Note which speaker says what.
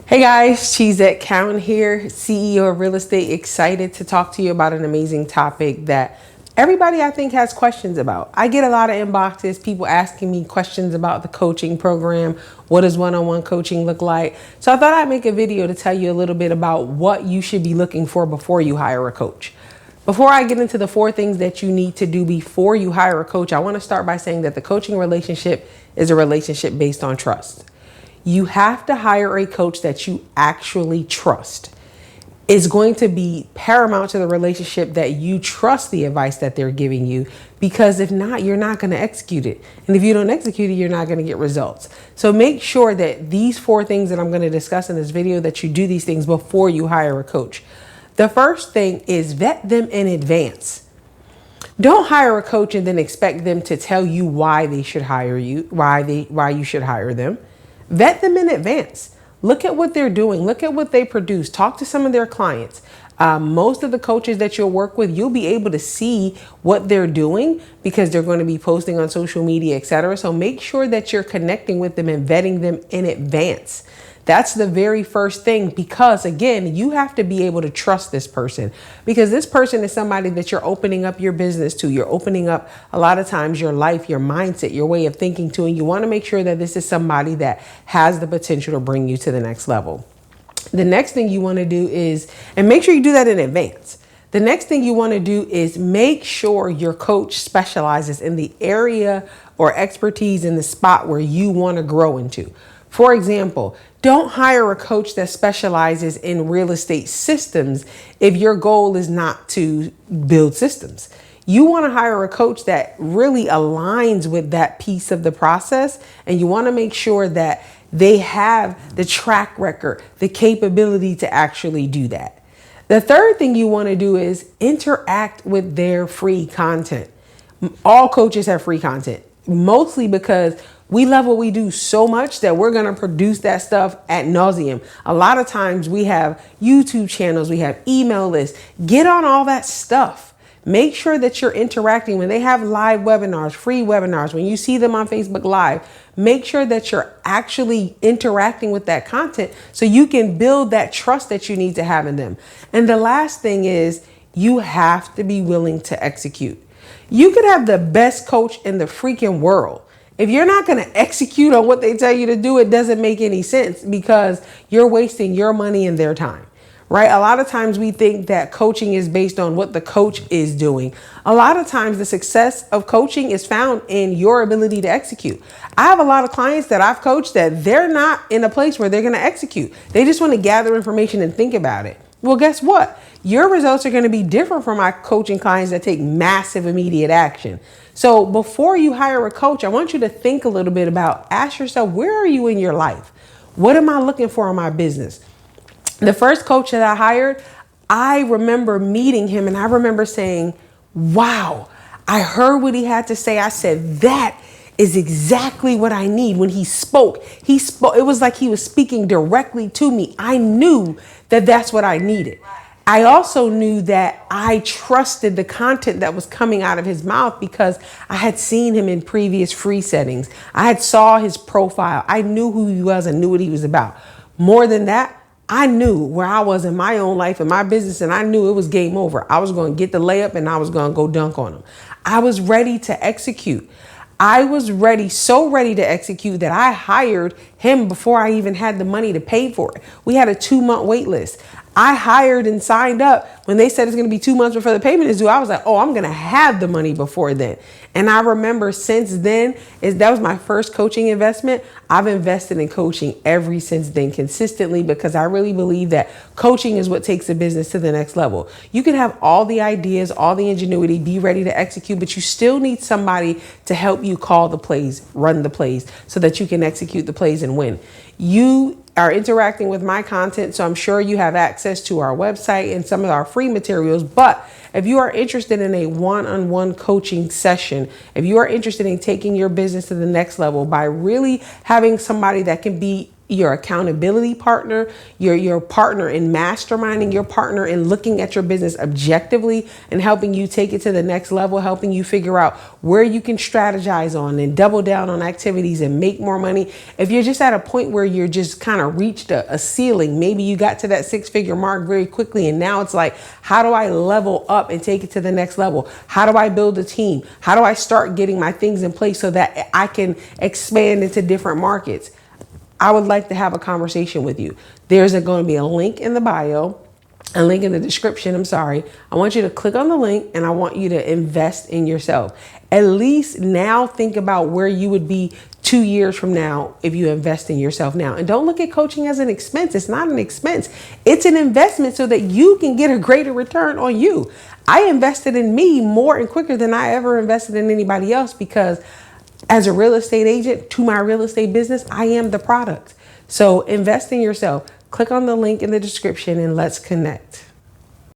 Speaker 1: Hey guys, Cheesette Count here, CEO of Real Estate. Excited to talk to you about an amazing topic that everybody I think has questions about. I get a lot of inboxes, people asking me questions about the coaching program. What does one-on-one coaching look like? So I thought I'd make a video to tell you a little bit about what you should be looking for before you hire a coach. Before I get into the 4 things that you need to do before you hire a coach, I want to start by saying that the coaching relationship is a relationship based on trust. You have to hire a coach that you actually trust. It's going to be paramount to the relationship that you trust the advice that they're giving you, because if not, you're not going to execute it. And if you don't execute it, you're not going to get results. So make sure that these 4 things that I'm going to discuss in this video, that you do these things before you hire a coach. The first thing is vet them in advance. Don't hire a coach and then expect them to tell you why they should hire you, why you should hire them. Vet them in advance. Look at what they're doing. Look at what they produce. Talk to some of their clients. Most of the coaches that you'll work with, you'll be able to see what they're doing because they're going to be posting on social media, etc. So make sure that you're connecting with them and vetting them in advance. That's the very first thing, because again, you have to be able to trust this person, because this person is somebody that you're opening up your business to. You're opening up a lot of times your life, your mindset, your way of thinking to, and you want to make sure that this is somebody that has the potential to bring you to the next level. The next thing you want to do is, and make sure you do that in advance. The next thing you want to do is make sure your coach specializes in the area or expertise in the spot where you want to grow into. For example, don't hire a coach that specializes in real estate systems if your goal is not to build systems. You want to hire a coach that really aligns with that piece of the process, and you want to make sure that they have the track record, the capability to actually do that. The third thing you want to do is interact with their free content. All coaches have free content, mostly because we love what we do so much that we're going to produce that stuff ad nauseum. A lot of times we have YouTube channels, we have email lists. Get on all that stuff. Make sure that you're interacting when they have live webinars, free webinars, when you see them on Facebook Live. Make sure that you're actually interacting with that content so you can build that trust that you need to have in them. And the last thing is, you have to be willing to execute. You could have the best coach in the freaking world. If you're not going to execute on what they tell you to do, it doesn't make any sense, because you're wasting your money and their time, right? A lot of times we think that coaching is based on what the coach is doing. A lot of times the success of coaching is found in your ability to execute. I have a lot of clients that I've coached that they're not in a place where they're going to execute. They just want to gather information and think about it. Well, guess what? Your results are going to be different from my coaching clients that take massive immediate action. So before you hire a coach, I want you to think a little bit about, ask yourself, where are you in your life? What am I looking for in my business? The first coach that I hired, I remember meeting him and I remember saying, wow, I heard what he had to say. I said, that is exactly what I need. When he spoke, it was like he was speaking directly to me. I knew that that's what I needed. I also knew that I trusted the content that was coming out of his mouth because I had seen him in previous free settings. I had saw his profile. I knew who he was and knew what he was about. More than that, I knew where I was in my own life and my business, and I knew it was game over. I was going to get the layup and I was going to go dunk on him. I was ready to execute. I was ready, so ready to execute that I hired him before I even had the money to pay for it. We had a 2-month wait list. I hired and signed up when they said it's going to be 2 months before the payment is due. I was like, oh, I'm going to have the money before then. And I remember since then, that was my first coaching investment. I've invested in coaching ever since then consistently, because I really believe that coaching is what takes a business to the next level. You can have all the ideas, all the ingenuity, be ready to execute, but you still need somebody to help you call the plays, run the plays, so that you can execute the plays and win. You are interacting with my content, so I'm sure you have access to our website and some of our free materials. But if you are interested in a one-on-one coaching session, if you are interested in taking your business to the next level by really having somebody that can be your accountability partner, your partner in masterminding, your partner in looking at your business objectively and helping you take it to the next level, helping you figure out where you can strategize on and double down on activities and make more money. If you're just at a point where you're just kind of reached a ceiling, maybe you got to that 6-figure mark very quickly and now it's like, how do I level up and take it to the next level? How do I build a team? How do I start getting my things in place so that I can expand into different markets? I would like to have a conversation with you. There's going to be a link in the bio, a link in the description. I'm sorry. I want you to click on the link and I want you to invest in yourself. At least now think about where you would be 2 years from now if you invest in yourself now. And don't look at coaching as an expense. It's not an expense. It's an investment so that you can get a greater return on you. I invested in me more and quicker than I ever invested in anybody else because as a real estate agent to my real estate business, I am the product. So invest in yourself. Click on the link in the description and let's connect.